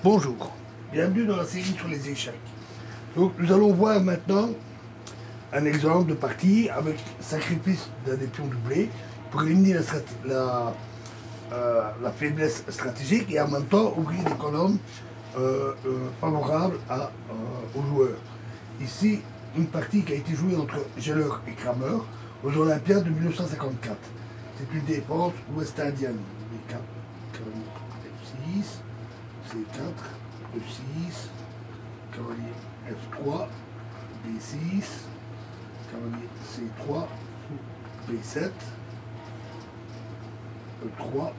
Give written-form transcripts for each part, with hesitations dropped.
Bonjour, bienvenue dans la série sur les échecs. Donc nous allons voir maintenant un exemple de partie avec sacrifice d'un des pions doublés pour éliminer la faiblesse stratégique et en même temps ouvrir des colonnes favorables aux joueurs. Ici, une partie qui a été jouée entre Geller et Kramer aux Olympiades de 1954. C'est une défense ouest-indienne. B4, F6, C4, E6, cavalier F3, B6, cavalier C3, B7, E3,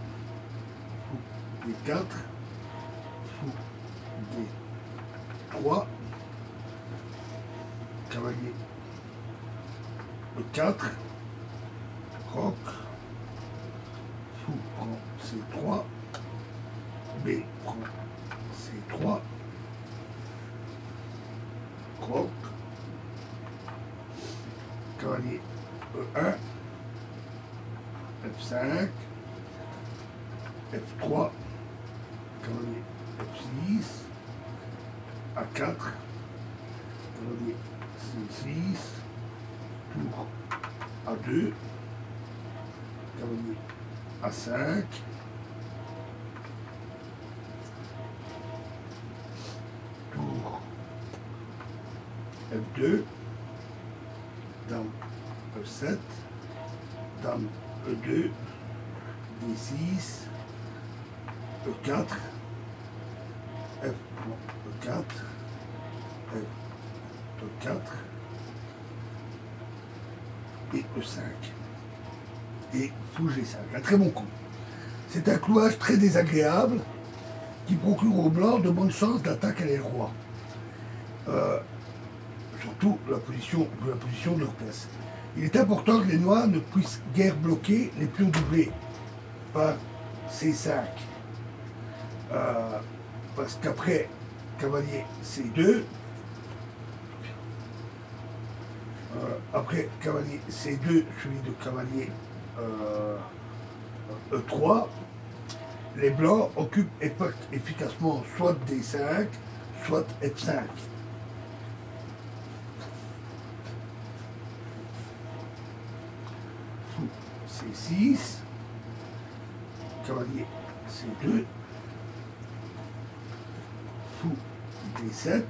B4, D3, cavalier E4, roc, fou prend C3, B prend C3, roc, cavalier E1, F5, F3, cavalier F6, A4, cavalier C6, tour A2, cavalier A5, tour F2, dame E7, dame E2, D6, E4, F E4, F E4 et E5 et fou G5, un très bon coup. C'est un clouage très désagréable qui procure aux blancs de bonnes chances d'attaque à l'aile roi. Surtout la position de leur pièce. Il est important que les noirs ne puissent guère bloquer les pions doublés par C5. Parce qu'après cavalier C2, après cavalier C2 suivi de cavalier E3, les blancs occupent efficacement soit D5, soit F5. Fou C6, cavalier C2, fou D7.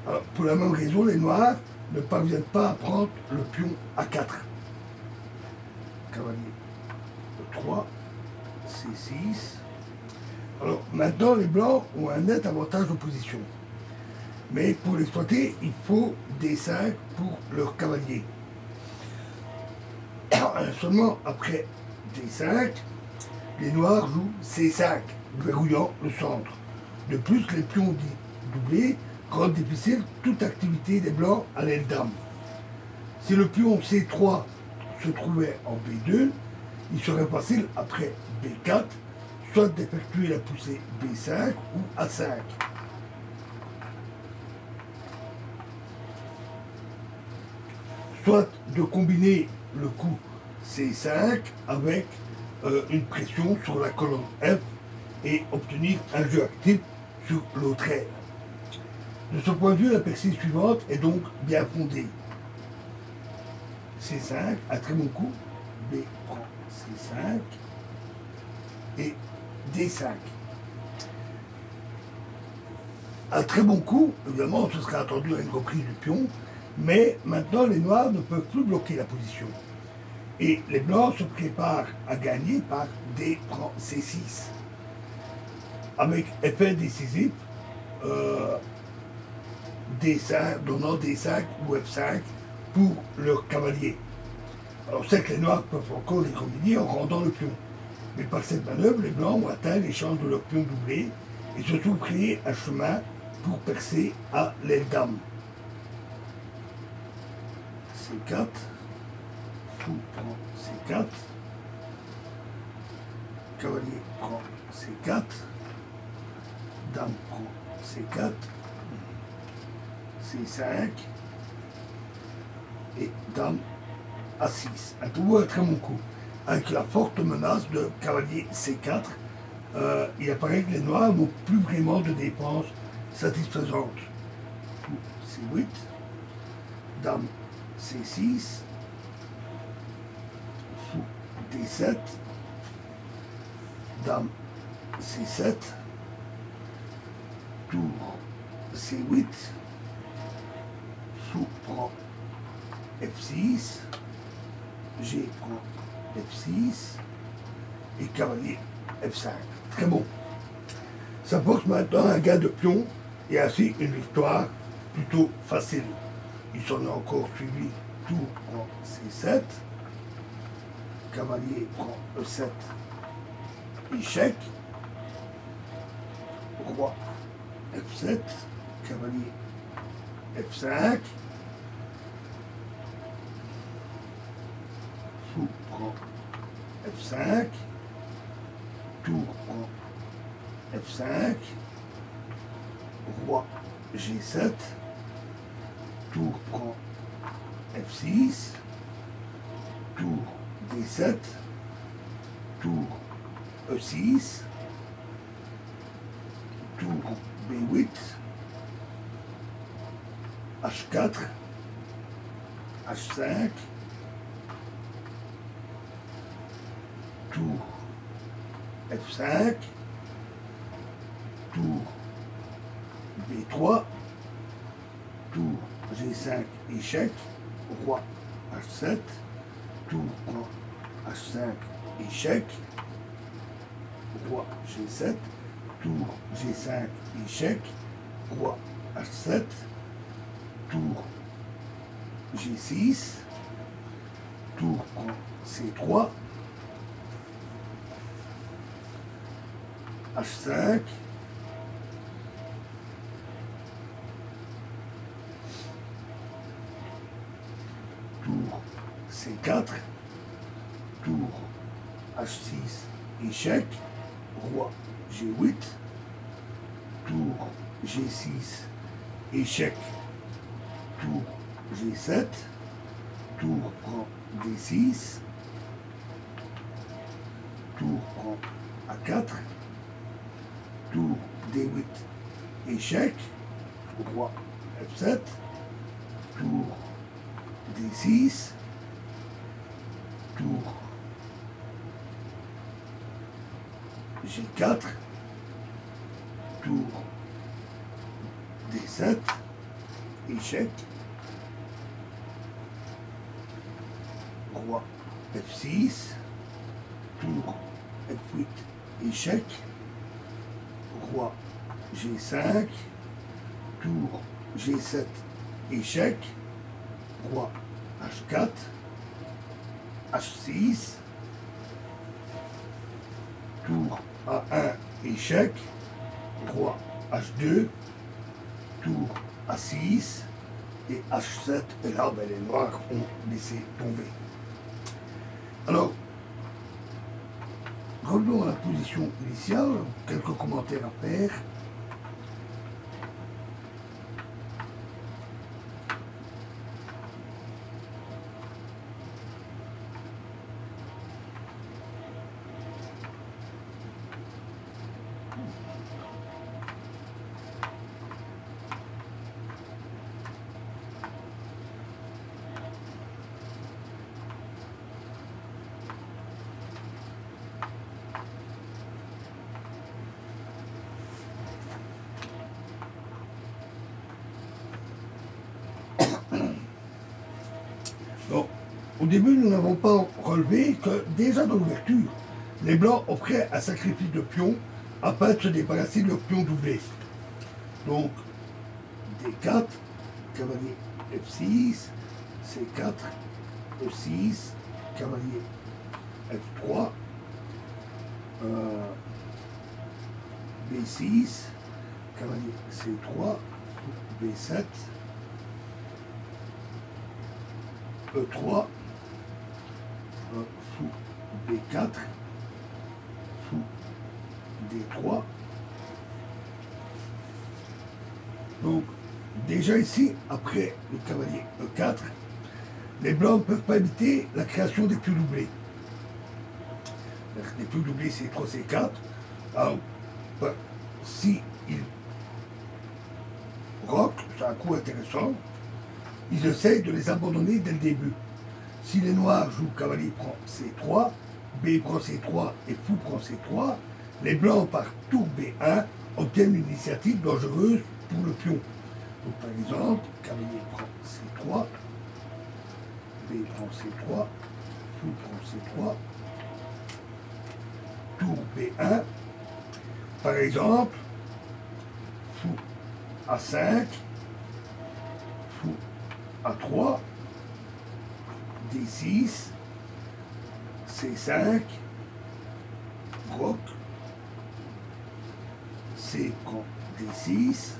Alors, pour la même raison, les noirs ne parviennent pas à prendre le pion A4. Cavalier E3, C6. Alors maintenant, les blancs ont un net avantage de position. Mais pour l'exploiter, il faut D5 pour leur cavalier. Seulement après D5, les noirs jouent C5, verrouillant le centre. De plus, les pions dits doublés rendent difficile toute activité des blancs à l'aile dame. Si le pion C3 se trouvait en B2, il serait facile après B4, soit d'effectuer la poussée B5 ou A5. Soit de combiner le coup C5 avec une pression sur la colonne F et obtenir un jeu actif sur l'autre aile. De ce point de vue, la percée suivante est donc bien fondée. C5, un très bon coup, B prend C5 et D5. Un très bon coup, évidemment, ce serait attendu à une reprise du pion, mais maintenant les noirs ne peuvent plus bloquer la position. Et les blancs se préparent à gagner par D prend C6. Avec effet décisif, D5, donnant D5 ou F5 pour leur cavalier. Alors c'est que les noirs peuvent encore les combiner en rendant le pion. Mais par cette manœuvre, les blancs ont atteint les chances de leur pion doublé et se sont créés un chemin pour percer à l'aile dame. C4, fou prend C4, cavalier prend C4, dame prend C4, C5 et dame A6. Un très bon coup, avec la forte menace de cavalier C4 il apparaît que les noirs n'ont plus vraiment de dépenses satisfaisantes. Fou C8, dame C6, fou D7, dame C7, tour C8, fou prend F6, G prend F6 et cavalier F5. Très bon. Ça porte maintenant un gain de pion et ainsi une victoire plutôt facile. Il s'en est encore suivi, tour prend C7, cavalier prend E7, échec, roi F7, cavalier F5, fou prend F5, tour prend F5, roi G7, tour prend F6, tour D7, tour E6, tour B8, H4, H5, tour F5, tour B3, tour G5 échec, roi H7, tour prend H5 échec, roi G7, tour G5 échec, roi H7, tour G6, tour prend C3, H5, tour C4, tour H6 échec, roi G8, tour G6 échec, tour G7, tour prend D6, tour prend A4, tour D8 échec, roi F7, tour D6, tour G4, tour D7, échec, roi F6, tour F8, échec, roi G5, tour G7, échec, roi H4, H6, tour A1, échec, roi H2, tour A6 et H7, et là ben, les noirs ont laissé tomber. Alors, revenons à la position initiale, quelques commentaires à faire. Bon, au début, nous n'avons pas relevé que déjà dans l'ouverture, les blancs offraient un sacrifice de pion afin de se débarrasser de leur pion doublé. Donc, D4, cavalier F6, C4, E6, cavalier F3, B6, cavalier C3, B7, E3, fou B4, fou D3. Donc, déjà ici, après le cavalier E4, les blancs ne peuvent pas éviter la création des pions doublés. Les pions doublés C3, C4, Alors, ben, si ils roquent, c'est un coup intéressant, ils essayent de les abandonner dès le début. Si les noirs jouent cavalier prend C3, B prend C3 et fou prend C3, les blancs par tour B1 obtiennent une initiative dangereuse pour le pion. Donc par exemple, cavalier prend C3, B prend C3, fou prend C3, tour B1, par exemple, fou A5, fou A3, D6, C5, roc, C prend D6,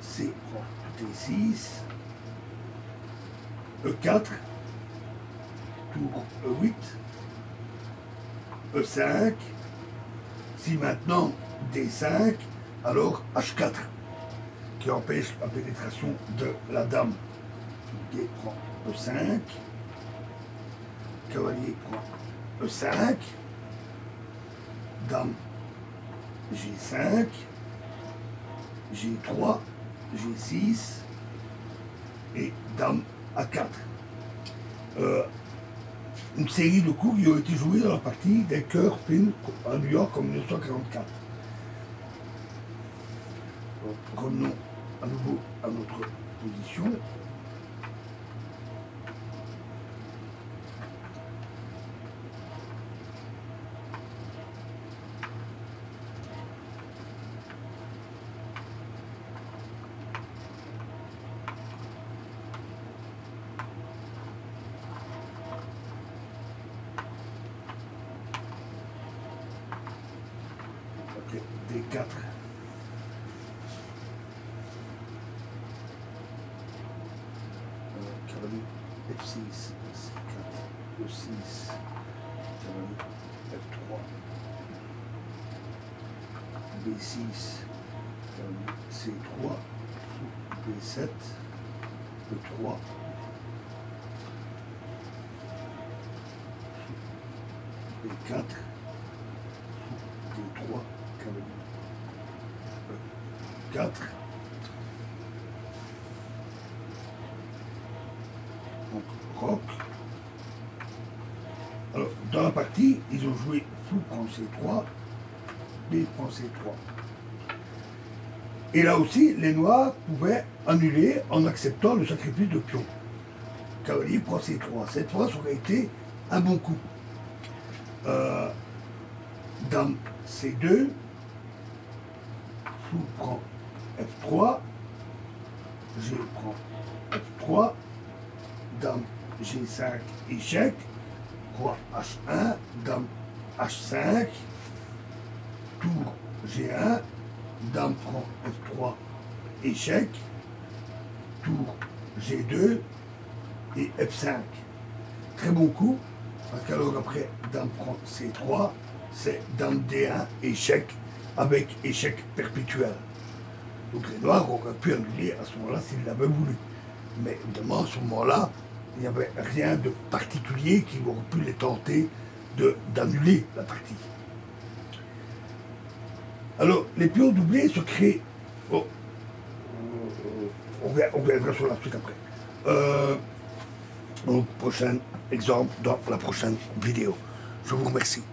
C prend D6, E4, tour E8, E5, si maintenant D5, alors H4, qui empêche la pénétration de la dame. D prend E5, cavalier prend E5, dame G5, G3, G6 et dame A4. Une série de coups qui ont été joués dans la partie des cœurs Pin à New York en 1944. Revenons à nouveau à notre position. D4. Cavalier F6, C4, E6, cavalier F3, B6, cavalier C3, B7, E3, B4, D3, cavalier E4, donc roc. Alors, dans la partie, ils ont joué fou prend C3, B prend C3. Et là aussi, les noirs pouvaient annuler en acceptant le sacrifice de pion. Cavalier prend C3. Cette fois, ça aurait été un bon coup. Dame C2, fou prend F3, G prend F3, dame G5, échec, roi H1, dame H5, tour G1, dame prend F3, échec, tour G2 et F5. Très bon coup, parce qu'alors après, dame prend C3, c'est dame D1, échec, avec échec perpétuel. Donc les noirs auraient pu annuler à ce moment-là s'ils l'avaient voulu. Mais évidemment, à ce moment-là, il n'y avait rien de particulier qui aurait pu les tenter d'annuler la partie. Alors, les pions doublés se créent. Bon, on reviendra sur la suite après. Au prochain exemple dans la prochaine vidéo. Je vous remercie.